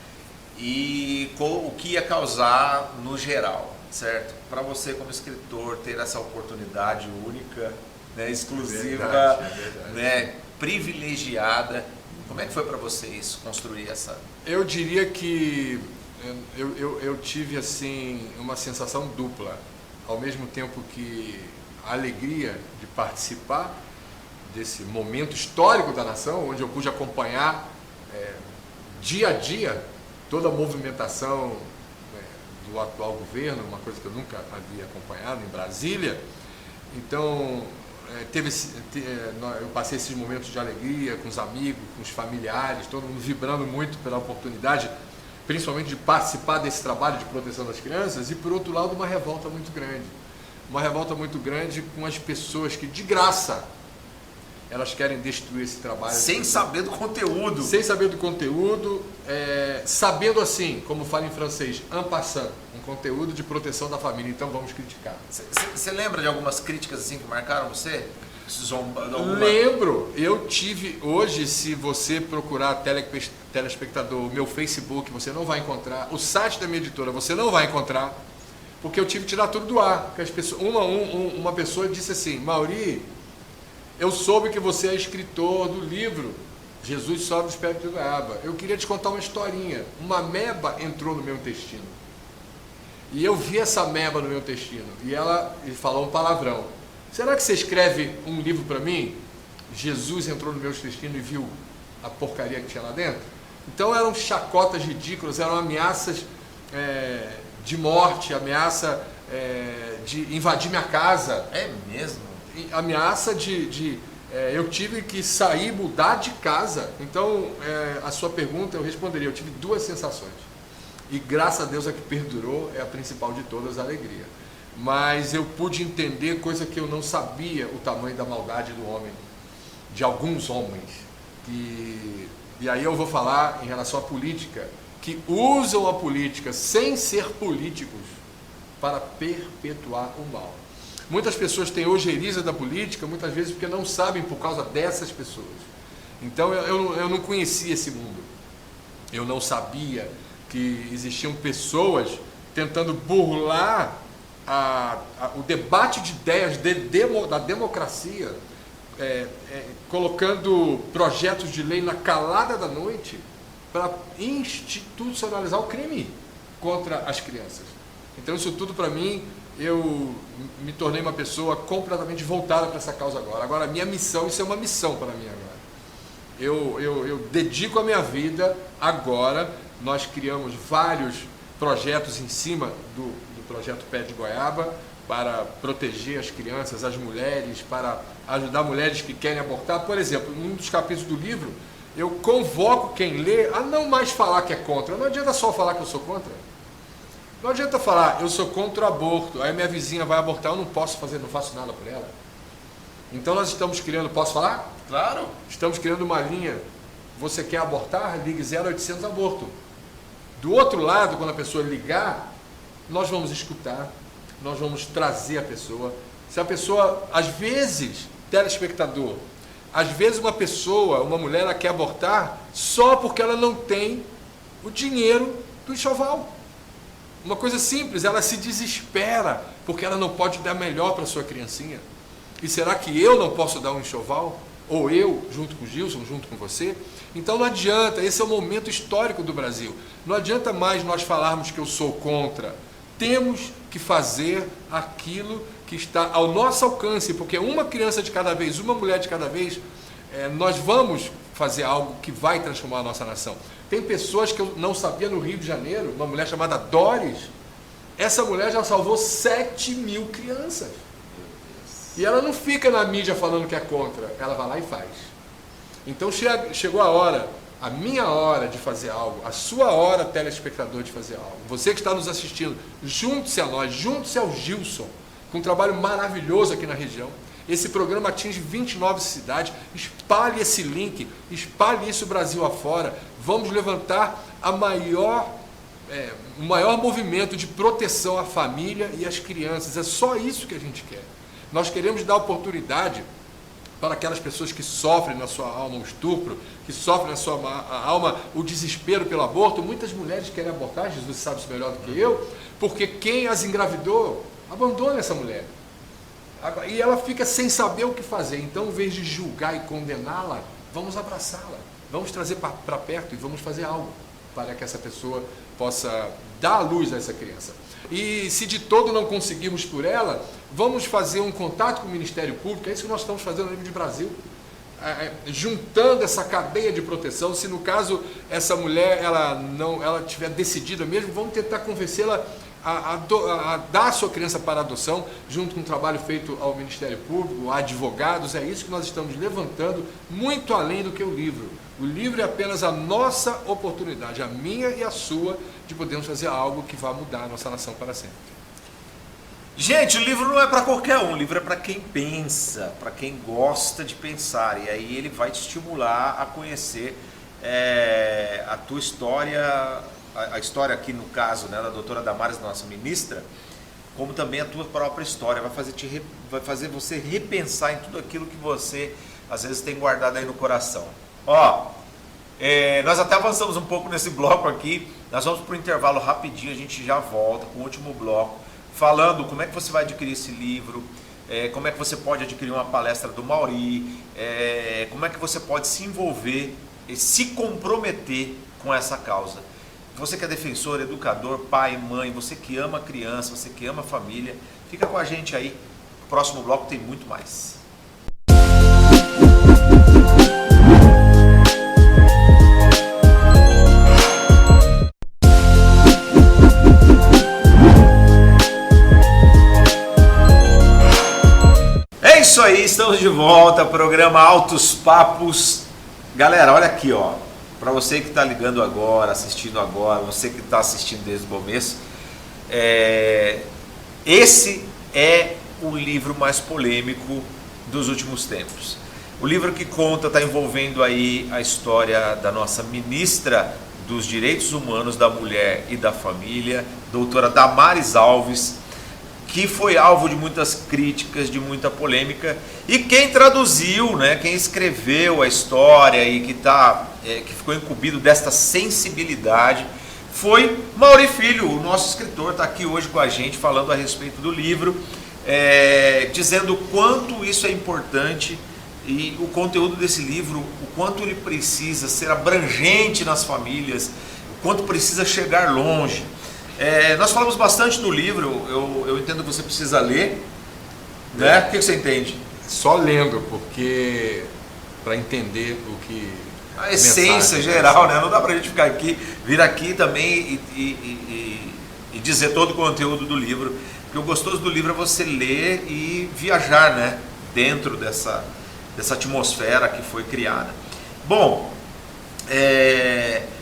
e o que ia causar no geral, certo? Para você como escritor ter essa oportunidade única, né, exclusiva, verdade. Né, privilegiada, como é que foi para você isso, construir essa... Eu diria que eu tive assim uma sensação dupla, ao mesmo tempo que a alegria de participar desse momento histórico da nação, onde eu pude acompanhar dia a dia toda a movimentação do atual governo, uma coisa que eu nunca havia acompanhado em Brasília. Então, eu passei esses momentos de alegria com os amigos, com os familiares, todo mundo vibrando muito pela oportunidade, principalmente de participar desse trabalho de proteção das crianças, e por outro lado uma revolta muito grande. Uma revolta muito grande com as pessoas que, de graça, elas querem destruir esse trabalho. Sem saber do conteúdo. Sem saber do conteúdo, sabendo assim, como fala em francês, en passant, um conteúdo de proteção da família, então vamos criticar. Você lembra de algumas críticas assim que marcaram você? Lembro, eu tive hoje, se você procurar telespectador, o meu Facebook, você não vai encontrar, o site da minha editora você não vai encontrar, porque eu tive que tirar tudo do ar. Porque as pessoas, uma pessoa disse assim, Mauri, eu soube que você é escritor do livro Jesus Sobe os Pés de Goiaba. Eu queria te contar uma historinha. Uma ameba entrou no meu intestino. E eu vi essa ameba no meu intestino. E ela falou um palavrão. Será que você escreve um livro para mim? Jesus entrou no meu intestino e viu a porcaria que tinha lá dentro? Então eram chacotas ridículas, eram ameaças de morte, ameaça de invadir minha casa. É mesmo? Ameaça eu tive que sair, mudar de casa. Então, a sua pergunta eu responderia, eu tive duas sensações. E graças a Deus a que perdurou é a principal de todas, a alegria. Mas eu pude entender coisa que eu não sabia, o tamanho da maldade do homem, de alguns homens. E aí eu vou falar em relação à política, que usam a política sem ser políticos para perpetuar o mal. Muitas pessoas têm ojeriza da política, muitas vezes porque não sabem por causa dessas pessoas. Então eu não conhecia esse mundo. Eu não sabia que existiam pessoas tentando burlar o debate de ideias da democracia, colocando projetos de lei na calada da noite para institucionalizar o crime contra as crianças. Então isso tudo para mim, eu me tornei uma pessoa completamente voltada para essa causa agora. Agora a minha missão, isso é uma missão para mim agora. Eu dedico a minha vida agora. Nós criamos vários projetos em cima do projeto Pé de Goiaba para proteger as crianças, as mulheres, para ajudar mulheres que querem abortar. Por exemplo, em um dos capítulos do livro, eu convoco quem lê a não mais falar que é contra. Não adianta só falar que eu sou contra. Não adianta falar, eu sou contra o aborto, aí minha vizinha vai abortar, eu não posso fazer, não faço nada por ela. Então nós estamos criando, posso falar? Claro. Estamos criando uma linha, você quer abortar? Ligue 0800 aborto. Do outro lado, quando a pessoa ligar, nós vamos escutar, nós vamos trazer a pessoa. Se a pessoa, às vezes, telespectador, às vezes uma mulher, ela quer abortar só porque ela não tem o dinheiro do enxoval. Uma coisa simples, ela se desespera porque ela não pode dar melhor para sua criancinha. E será que eu não posso dar um enxoval? Ou eu, junto com o Gilson, junto com você? Então não adianta, esse é o momento histórico do Brasil. Não adianta mais nós falarmos que eu sou contra. Temos que fazer aquilo que está ao nosso alcance, porque uma criança de cada vez, uma mulher de cada vez, nós vamos fazer algo que vai transformar a nossa nação. Tem pessoas que eu não sabia no Rio de Janeiro, uma mulher chamada Doris, essa mulher já salvou 7.000 crianças. E ela não fica na mídia falando que é contra, ela vai lá e faz. Então chegou a hora, a minha hora de fazer algo, a sua hora, telespectador, de fazer algo. Você que está nos assistindo, junte-se a nós, junte-se ao Gilson, com um trabalho maravilhoso aqui na região. Esse programa atinge 29 cidades, espalhe esse link, espalhe isso Brasil afora. Vamos levantar o maior movimento de proteção à família e às crianças. É só isso que a gente quer. Nós queremos dar oportunidade para aquelas pessoas que sofrem na sua alma o estupro, que sofrem na sua alma o desespero pelo aborto. Muitas mulheres querem abortar, Jesus sabe isso melhor do que eu, porque quem as engravidou abandona essa mulher. E ela fica sem saber o que fazer. Então, em vez de julgar e condená-la, vamos abraçá-la, vamos trazer para perto e vamos fazer algo para que essa pessoa possa dar a luz a essa criança. E se de todo não conseguirmos por ela, vamos fazer um contato com o Ministério Público. É isso que nós estamos fazendo no nível de Brasil, juntando essa cadeia de proteção. Se no caso essa mulher ela tiver decidida mesmo, vamos tentar convencê-la a dar a sua criança para adoção, junto com o trabalho feito ao Ministério Público, a advogados. É isso que nós estamos levantando, muito além do que o livro. O livro é apenas a nossa oportunidade, a minha e a sua, de podermos fazer algo que vai mudar a nossa nação para sempre. Gente, o livro não é para qualquer um, o livro é para quem pensa, para quem gosta de pensar, e aí ele vai te estimular a conhecer a tua história, a história aqui no caso, né, da doutora Damares, nossa ministra, como também a tua própria história, vai fazer você repensar em tudo aquilo que você às vezes tem guardado aí no coração. Ó, nós até avançamos um pouco nesse bloco aqui, nós vamos para o intervalo rapidinho, a gente já volta com o último bloco, falando como é que você vai adquirir esse livro, como é que você pode adquirir uma palestra do Mauri, como é que você pode se envolver e se comprometer com essa causa. Você que é defensor, educador, pai, mãe, você que ama criança, você que ama família, fica com a gente aí, no próximo bloco tem muito mais. É isso aí, estamos de volta, programa Altos Papos. Galera, olha aqui, ó, para você que está ligando agora, assistindo agora, você que está assistindo desde o começo, esse é o livro mais polêmico dos últimos tempos. O livro que conta, está envolvendo aí a história da nossa ministra dos Direitos Humanos, da Mulher e da Família, doutora Damares Alves, que foi alvo de muitas críticas, de muita polêmica, e quem traduziu, né, quem escreveu a história e que ficou incumbido desta sensibilidade foi Mauri Filho, o nosso escritor, está aqui hoje com a gente falando a respeito do livro, dizendo o quanto isso é importante e o conteúdo desse livro, o quanto ele precisa ser abrangente nas famílias, o quanto precisa chegar longe. Nós falamos bastante do livro, eu entendo que você precisa ler, né? O que você entende? Só lendo, porque para entender o que... A essência geral, né? Não dá pra gente ficar aqui, vir aqui também e dizer todo o conteúdo do livro, porque o gostoso do livro é você ler e viajar, né? Dentro dessa atmosfera que foi criada. Bom,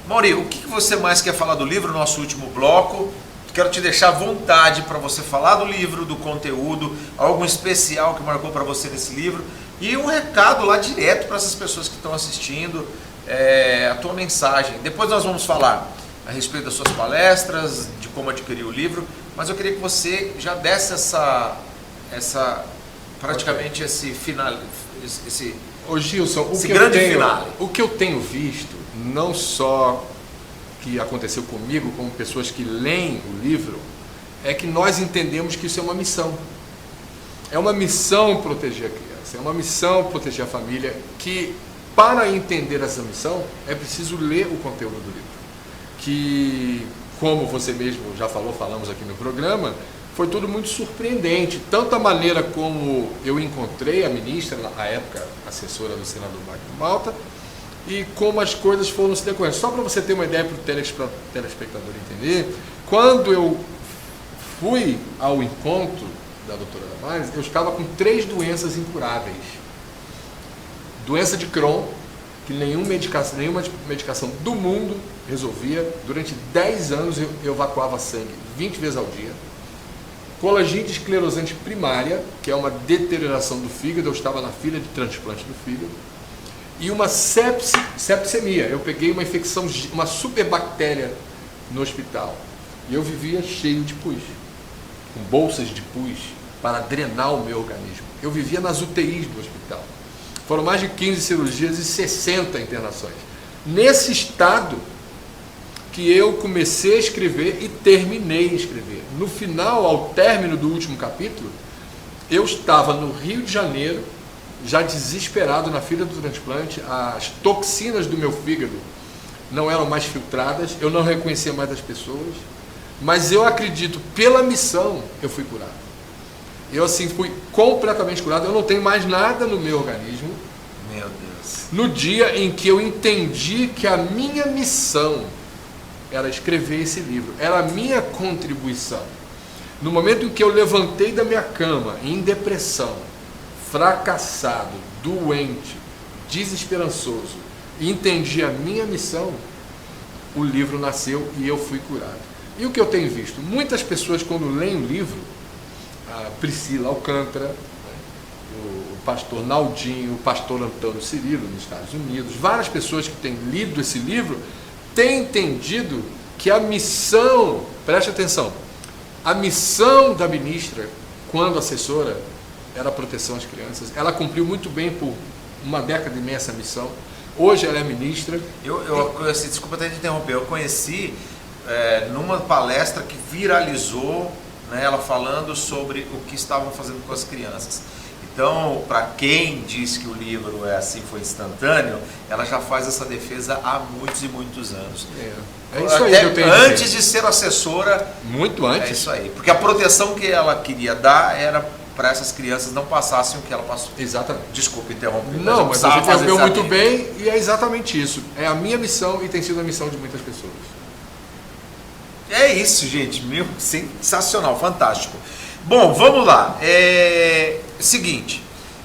Mauri, o que você mais quer falar do livro, nosso último bloco? Quero te deixar à vontade para você falar do livro, do conteúdo, algo especial que marcou para você nesse livro e um recado lá direto para essas pessoas que estão assistindo, a tua mensagem. Depois nós vamos falar a respeito das suas palestras, de como adquirir o livro, mas eu queria que você já desse praticamente esse final, Ô Gilson, o que eu tenho visto, não só que aconteceu comigo, como pessoas que leem o livro, é que nós entendemos que isso é uma missão. É uma missão proteger a criança, é uma missão proteger a família, que para entender essa missão é preciso ler o conteúdo do livro. Que, como você mesmo já falou, falamos aqui no programa, foi tudo muito surpreendente. Tanto a maneira como eu encontrei a ministra, à época assessora do senador Magno Malta, e como as coisas foram se decorrendo. Só para você ter uma ideia, para o telespectador entender, quando eu fui ao encontro da doutora Damares, eu estava com 3 doenças incuráveis. Doença de Crohn, que nenhuma medicação do mundo resolvia. Durante 10 anos eu evacuava sangue 20 vezes ao dia. Colangite esclerosante primária, que é uma deterioração do fígado, eu estava na fila de transplante do fígado. E uma sepsemia, eu peguei uma infecção, uma superbactéria no hospital. E eu vivia cheio de pus, com bolsas de pus para drenar o meu organismo. Eu vivia nas UTIs do hospital. Foram mais de 15 cirurgias e 60 internações. Nesse estado que eu comecei a escrever e terminei a escrever. No final, ao término do último capítulo, eu estava no Rio de Janeiro, já desesperado na fila do transplante, as toxinas do meu fígado não eram mais filtradas, eu não reconhecia mais as pessoas, mas eu acredito, pela missão, eu fui curado. Eu assim fui completamente curado, eu não tenho mais nada no meu organismo. Meu Deus. No dia em que eu entendi que a minha missão era escrever esse livro, era a minha contribuição. No momento em que eu levantei da minha cama, em depressão, fracassado, doente, desesperançoso, e entendi a minha missão, o livro nasceu e eu fui curado. E o que eu tenho visto? Muitas pessoas, quando leem o livro, a Priscila Alcântara, o pastor Naldinho, o pastor Antônio Cirilo, nos Estados Unidos, várias pessoas que têm lido esse livro, têm entendido que a missão, preste atenção, a missão da ministra, quando assessora, era a proteção às crianças. Ela cumpriu muito bem por uma década e meia essa missão. Hoje ela é ministra. Eu conheci, desculpa até te interromper, eu conheci numa palestra que viralizou, né, ela falando sobre o que estavam fazendo com as crianças. Então, para quem diz que o livro é assim, foi instantâneo, ela já faz essa defesa há muitos e muitos anos. É isso aí que eu tenho antes de ser assessora. Muito antes. É isso aí. Porque a proteção que ela queria dar era para essas crianças não passassem o que ela passou. Exatamente. Desculpa interromper. Não, mas você interrompeu muito bem e é exatamente isso. É a minha missão e tem sido a missão de muitas pessoas. É isso, gente. Meu, sensacional, fantástico. Bom, vamos lá. Seguinte,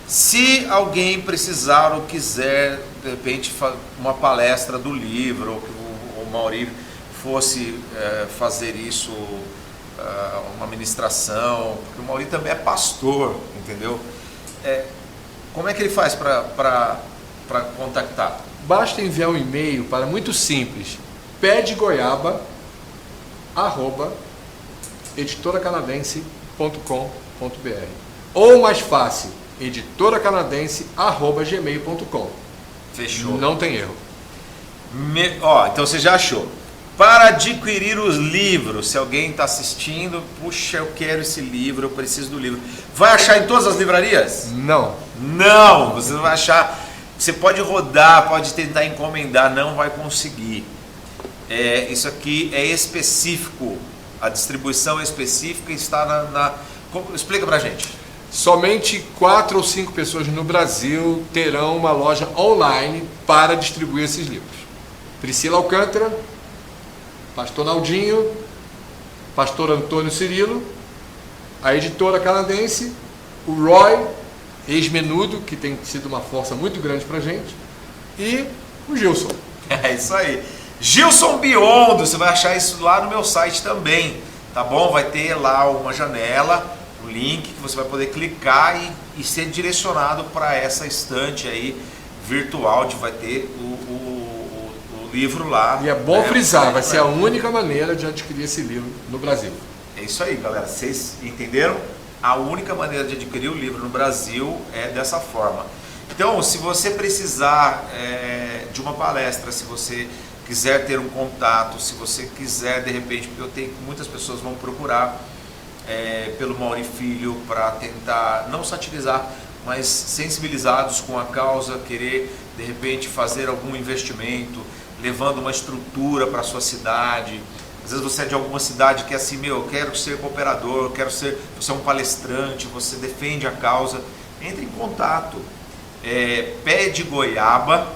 se alguém precisar ou quiser, de repente, uma palestra do livro, ou que o Mauri fosse fazer isso, uma ministração, porque o Mauri também é pastor, entendeu? Como é que ele faz para contactar? Basta enviar um e-mail para, muito simples, pedgoiaba@editoracanadense.com.br ou mais fácil, editoracanadense@gmail.com. Fechou. Não tem erro. Então você já achou. Para adquirir os livros, se alguém está assistindo, puxa, eu quero esse livro, eu preciso do livro. Vai achar em todas as livrarias? Não. Não, você não vai achar. Você pode rodar, pode tentar encomendar, não vai conseguir. Isso aqui é específico, a distribuição é específica e está explica pra gente. Somente 4 ou 5 pessoas no Brasil terão uma loja online para distribuir esses livros. Priscila Alcântara, pastor Naldinho, pastor Antônio Cirilo, a editora canadense, o Roy, ex-menudo, que tem sido uma força muito grande pra gente, e o Gilson. É isso aí. Gilson Biondo, você vai achar isso lá no meu site também, tá bom? Vai ter lá uma janela, um link que você vai poder clicar e ser direcionado para essa estante aí virtual, onde vai ter o livro lá. E é bom frisar, vai ser a única maneira de adquirir esse livro no Brasil. É isso aí, galera. Vocês entenderam? A única maneira de adquirir o livro no Brasil é dessa forma. Então, se você precisar de uma palestra, se você quiser ter um contato, se você quiser, de repente, porque eu tenho que muitas pessoas vão procurar pelo Mauri Filho para tentar, não satirizar, mas sensibilizados com a causa, querer, de repente, fazer algum investimento, levando uma estrutura para a sua cidade, Às vezes você é de alguma cidade que é assim, eu quero ser cooperador, você é um palestrante, você defende a causa. Entre em contato. Pé de goiaba,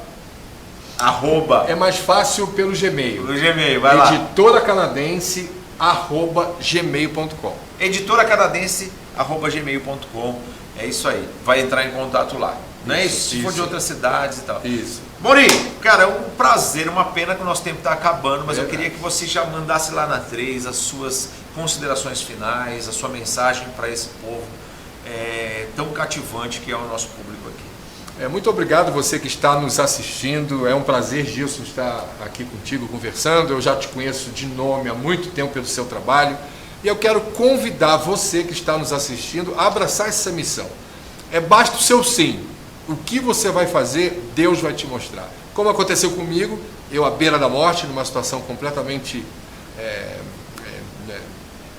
@ É mais fácil pelo Gmail. Pelo Gmail, vai lá. editoracanadense@gmail.com. editoracanadense@gmail.com. É isso aí. Vai entrar em contato lá. Não é isso? Se for de outras cidades e tal. Isso. Mori, cara, é um prazer, uma pena que o nosso tempo está acabando, mas eu queria que você já mandasse lá na 3 as suas considerações finais, a sua mensagem para esse povo tão cativante que é o nosso público aqui. Muito obrigado você que está nos assistindo. É um prazer, Gilson, estar aqui contigo conversando. Eu já te conheço de nome há muito tempo pelo seu trabalho. E eu quero convidar você que está nos assistindo a abraçar essa missão. Basta o seu sim. O que você vai fazer, Deus vai te mostrar. Como aconteceu comigo, eu à beira da morte, numa situação completamente,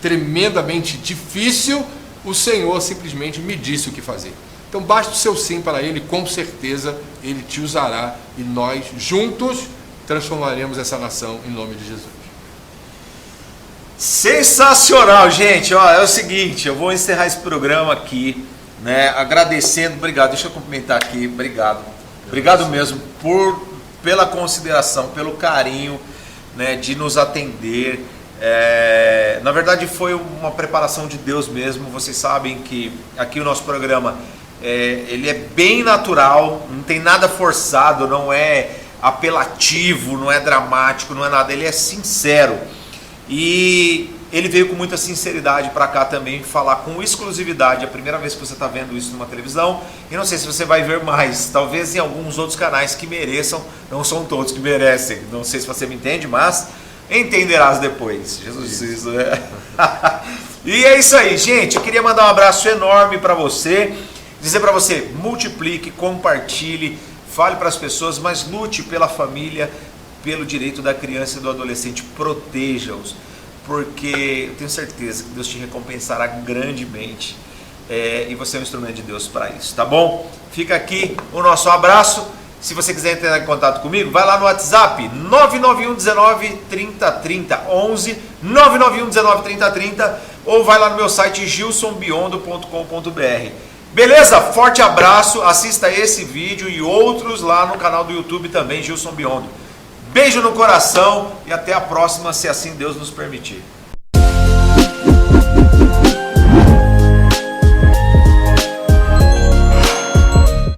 tremendamente difícil, o Senhor simplesmente me disse o que fazer. Então basta o seu sim para Ele, com certeza Ele te usará e nós juntos transformaremos essa nação em nome de Jesus. Sensacional, gente. Ó, é o seguinte, eu vou encerrar esse programa aqui, né, agradecendo, obrigado, deixa eu cumprimentar aqui, obrigado mesmo pela consideração, pelo carinho, né, de nos atender. Na verdade foi uma preparação de Deus mesmo. Vocês sabem que aqui o nosso programa ele é bem natural, não tem nada forçado, não é apelativo, não é dramático, não é nada, ele é sincero. E ele veio com muita sinceridade para cá também, falar com exclusividade. É a primeira vez que você está vendo isso numa televisão, e não sei se você vai ver mais, talvez em alguns outros canais que mereçam, não são todos que merecem, não sei se você me entende, mas entenderás depois. Jesus Cristo. E é isso aí, gente. Eu queria mandar um abraço enorme para você, dizer para você, multiplique, compartilhe, fale para as pessoas, mas lute pela família, pelo direito da criança e do adolescente, proteja-os, porque eu tenho certeza que Deus te recompensará grandemente, e você é um instrumento de Deus para isso, tá bom? Fica aqui o nosso abraço. Se você quiser entrar em contato comigo, vai lá no WhatsApp 991 19 30 30 11 991 19 30 30, ou vai lá no meu site gilsonbiondo.com.br. Beleza? Forte abraço, assista esse vídeo e outros lá no canal do YouTube também, Gilson Biondo. Beijo no coração e até a próxima, se assim Deus nos permitir.